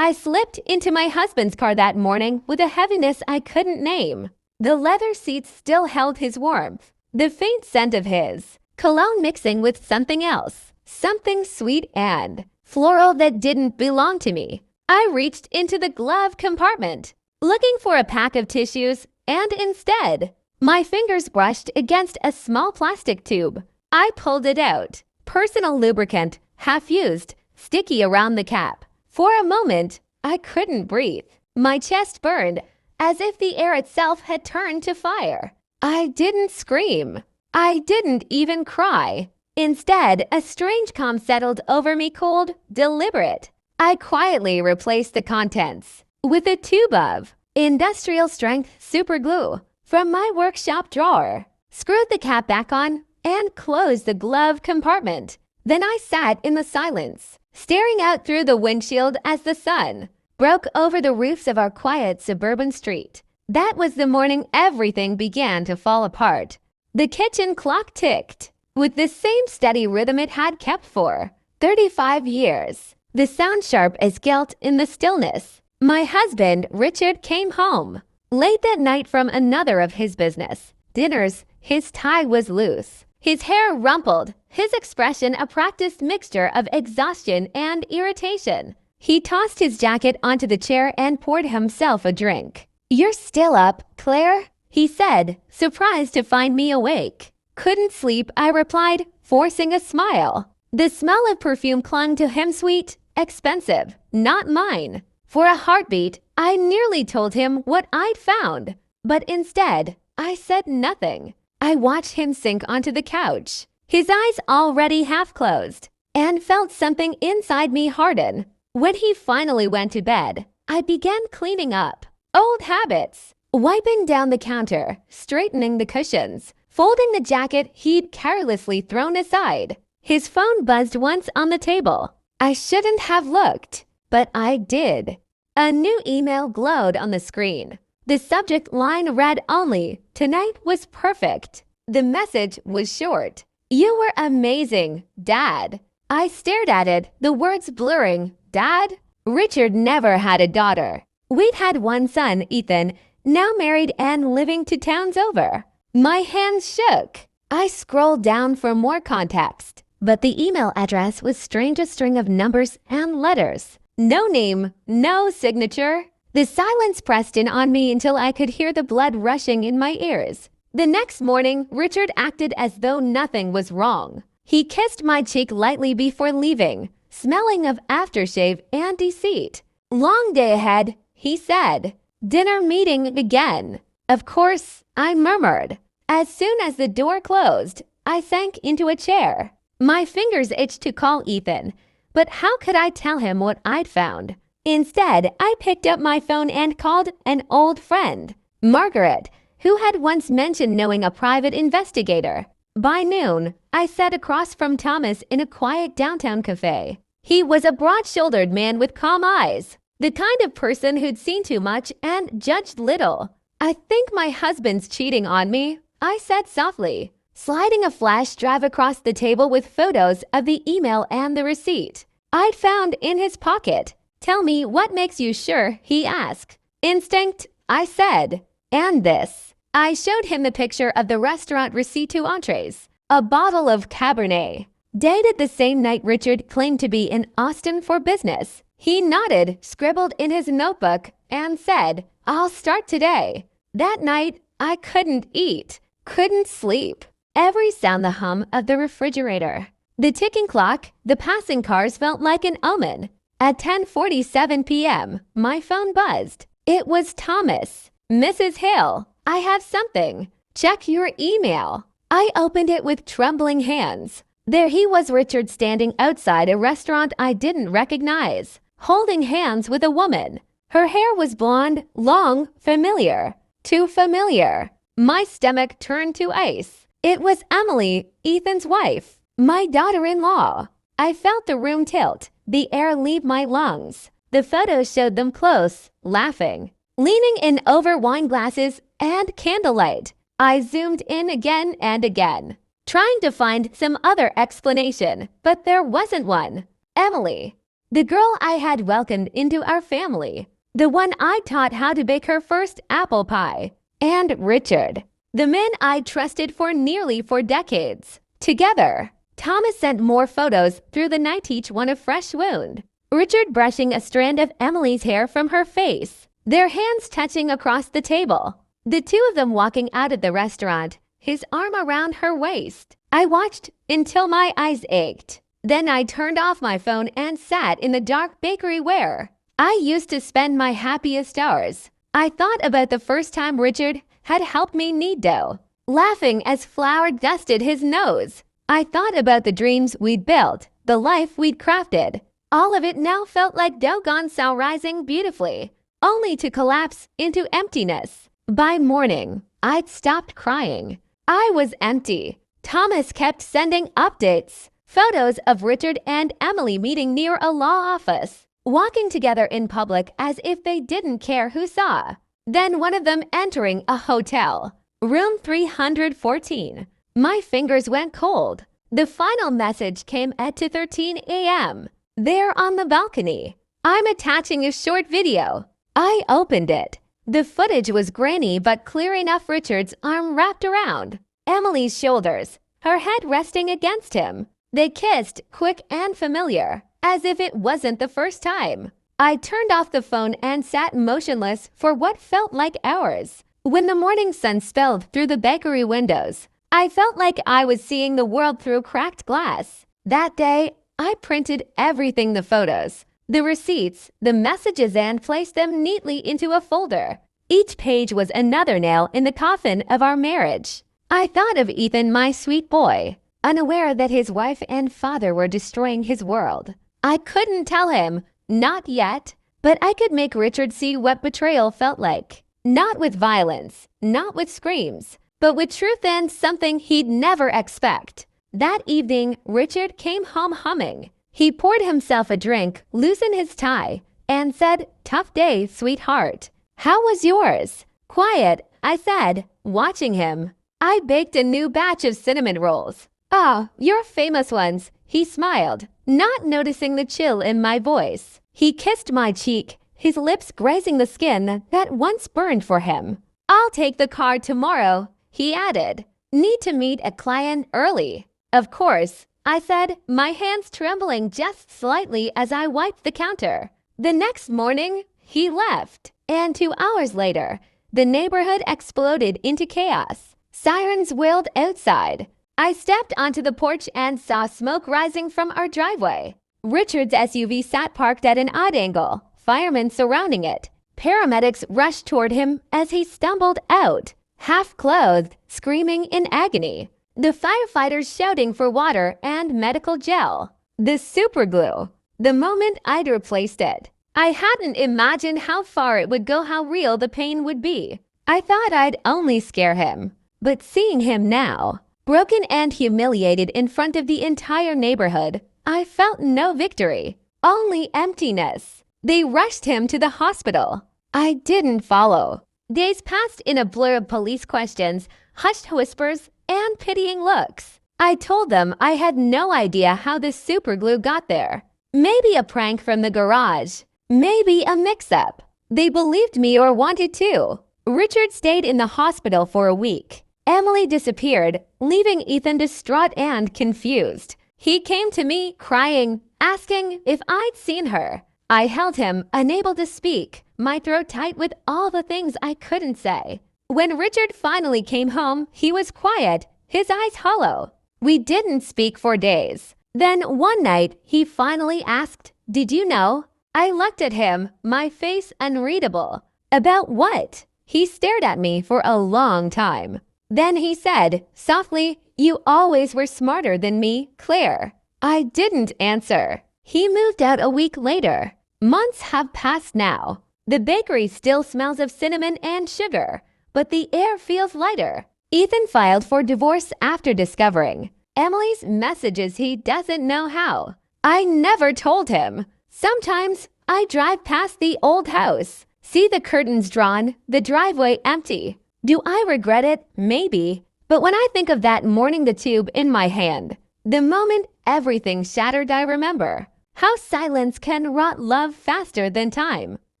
I slipped into my husband's car that morning with a heaviness I couldn't name. The leather seats still held his warmth, the faint scent of his cologne mixing with something else, something sweet and floral that didn't belong to me. I reached into the glove compartment, looking for a pack of tissues, and instead, my fingers brushed against a small plastic tube. I pulled it out. Personal lubricant, half used, sticky around the cap. For a moment, I couldn't breathe. My chest burned, as if the air itself had turned to fire. I didn't scream. I didn't even cry. Instead, a strange calm settled over me, cold, deliberate. I quietly replaced the contents with a tube of industrial-strength super glue from my workshop drawer, screwed the cap back on, and closed the glove compartment. Then I sat in the silence, staring out through the windshield as the sun broke over the roofs of our quiet suburban street. That was the morning everything began to fall apart. The kitchen clock ticked with the same steady rhythm it had kept for 35 years, the sound sharp as guilt in the stillness. My husband, Richard, came home late that night from another of his business dinners. His tie was loose, his hair rumpled, his expression a practiced mixture of exhaustion and irritation. He tossed his jacket onto the chair and poured himself a drink. "You're still up, Claire?" he said, surprised to find me awake. "Couldn't sleep," I replied, forcing a smile. The smell of perfume clung to him, sweet, expensive, not mine. For a heartbeat, I nearly told him what I'd found, but instead, I said nothing. I watched him sink onto the couch, his eyes already half closed, and felt something inside me harden. When he finally went to bed, I began cleaning up. Old habits. Wiping down the counter, straightening the cushions, folding the jacket he'd carelessly thrown aside. His phone buzzed once on the table. I shouldn't have looked, but I did. A new email glowed on the screen. The subject line read only, "Tonight was perfect." The message was short. "You were amazing, Dad." I stared at it, the words blurring. Dad? Richard never had a daughter. We'd had one son, Ethan, now married and living 2 towns over. My hands shook. I scrolled down for more context, but the email address was strange, a string of numbers and letters. No name, no signature. The silence pressed in on me until I could hear the blood rushing in my ears. The next morning, Richard acted as though nothing was wrong. He kissed my cheek lightly before leaving, smelling of aftershave and deceit. "Long day ahead," he said. "Dinner meeting again." "Of course," I murmured. As soon as the door closed, I sank into a chair. My fingers itched to call Ethan, but how could I tell him what I'd found? Instead, I picked up my phone and called an old friend, Margaret, who had once mentioned knowing a private investigator. By noon, I sat across from Thomas in a quiet downtown cafe. He was a broad-shouldered man with calm eyes, the kind of person who'd seen too much and judged little. "I think my husband's cheating on me," I said softly, sliding a flash drive across the table with photos of the email and the receipt I'd found in his pocket. "Tell me what makes you sure," he asked. "Instinct," I said. "And this." I showed him the picture of the restaurant receipt to entrees, a bottle of Cabernet, dated the same night Richard claimed to be in Austin for business. He nodded, scribbled in his notebook, and said, "I'll start today." That night, I couldn't eat, couldn't sleep. Every sound, the hum of the refrigerator, the ticking clock, the passing cars felt like an omen. At 10:47 p.m., my phone buzzed. It was Thomas. "Mrs. Hill, I have something. Check your email." I opened it with trembling hands. There he was, Richard, standing outside a restaurant I didn't recognize, holding hands with a woman. Her hair was blonde, long, familiar. Too familiar. My stomach turned to ice. It was Emily, Ethan's wife, my daughter-in-law. I felt the room tilt, the air leave my lungs. The photos showed them close, laughing, leaning in over wine glasses and candlelight. I zoomed in again and again, trying to find some other explanation, but there wasn't one. Emily, The girl I had welcomed into our family. The one I taught how to bake her first apple pie. And Richard, the man I trusted for nearly 4 decades. Together, Thomas sent more photos through the night, each one a fresh wound. Richard brushing a strand of Emily's hair from her face, their hands touching across the table. The two of them walking out of the restaurant, his arm around her waist. I watched until my eyes ached. Then I turned off my phone and sat in the dark bakery where I used to spend my happiest hours. I thought about the first time Richard had helped me knead dough, laughing as flour dusted his nose. I thought about the dreams we'd built, the life we'd crafted. All of it now felt like doggone so rising beautifully, only to collapse into emptiness. By morning, I'd stopped crying. I was empty. Thomas kept sending updates, photos of Richard and Emily meeting near a law office, walking together in public as if they didn't care who saw. Then one of them entering a hotel, room 314. My fingers went cold. The final message came at 2:13 a.m. There on the balcony. I'm attaching a short video. I opened it. The footage was grainy but clear enough. Richard's arm wrapped around Emily's shoulders, her head resting against him. They kissed, quick and familiar, as if it wasn't the first time. I turned off the phone and sat motionless for what felt like hours. When the morning sun spilled through the bakery windows, I felt like I was seeing the world through cracked glass. That day, I printed everything, the photos, the receipts, the messages, and placed them neatly into a folder. Each page was another nail in the coffin of our marriage. I thought of Ethan, my sweet boy, unaware that his wife and father were destroying his world. I couldn't tell him, not yet, but I could make Richard see what betrayal felt like. Not with violence, not with screams, but with truth and something he'd never expect. That evening, Richard came home humming. He poured himself a drink, loosened his tie, and said, "Tough day, sweetheart. How was yours?" "Quiet," I said, watching him. "I baked a new batch of cinnamon rolls." "Ah, your famous ones," he smiled, not noticing the chill in my voice. He kissed my cheek, his lips grazing the skin that once burned for him. "I'll take the car tomorrow," he added. "Need to meet a client early." "Of course," I said, my hands trembling just slightly as I wiped the counter. The next morning, he left, and 2 hours later, the neighborhood exploded into chaos. Sirens wailed outside. I stepped onto the porch and saw smoke rising from our driveway. Richard's SUV sat parked at an odd angle, firemen surrounding it. Paramedics rushed toward him as he stumbled out, half-clothed, screaming in agony. The firefighters shouting for water and medical gel. The super glue. The moment I'd replaced it, I hadn't imagined how far it would go, how real the pain would be. I thought I'd only scare him. But seeing him now, broken and humiliated in front of the entire neighborhood, I felt no victory, only emptiness. They rushed him to the hospital. I didn't follow. Days passed in a blur of police questions, hushed whispers, and pitying looks. I told them I had no idea how the superglue got there. Maybe a prank from the garage. Maybe a mix-up. They believed me or wanted to. Richard stayed in the hospital for a week. Emily disappeared, leaving Ethan distraught and confused. He came to me, crying, asking if I'd seen her. I held him, unable to speak, my throat tight with all the things I couldn't say. When Richard finally came home, he was quiet, his eyes hollow. We didn't speak for days. Then one night, he finally asked, "Did you know?" I looked at him, my face unreadable. "About what?" He stared at me for a long time. Then he said, softly, "You always were smarter than me, Claire." I didn't answer. He moved out a week later. Months have passed now. The bakery still smells of cinnamon and sugar, but the air feels lighter. Ethan filed for divorce after discovering Emily's messages he doesn't know how. I never told him. Sometimes I drive past the old house, see the curtains drawn, the driveway empty. Do I regret it? Maybe. But when I think of that morning, the tube in my hand, the moment everything shattered, I remember How silence can rot love faster than time.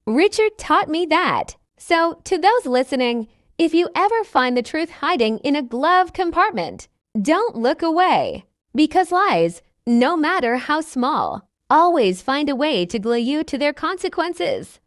Richard taught me that. So, to those listening, if you ever find the truth hiding in a glove compartment, don't look away. Because lies, no matter how small, always find a way to glue you to their consequences.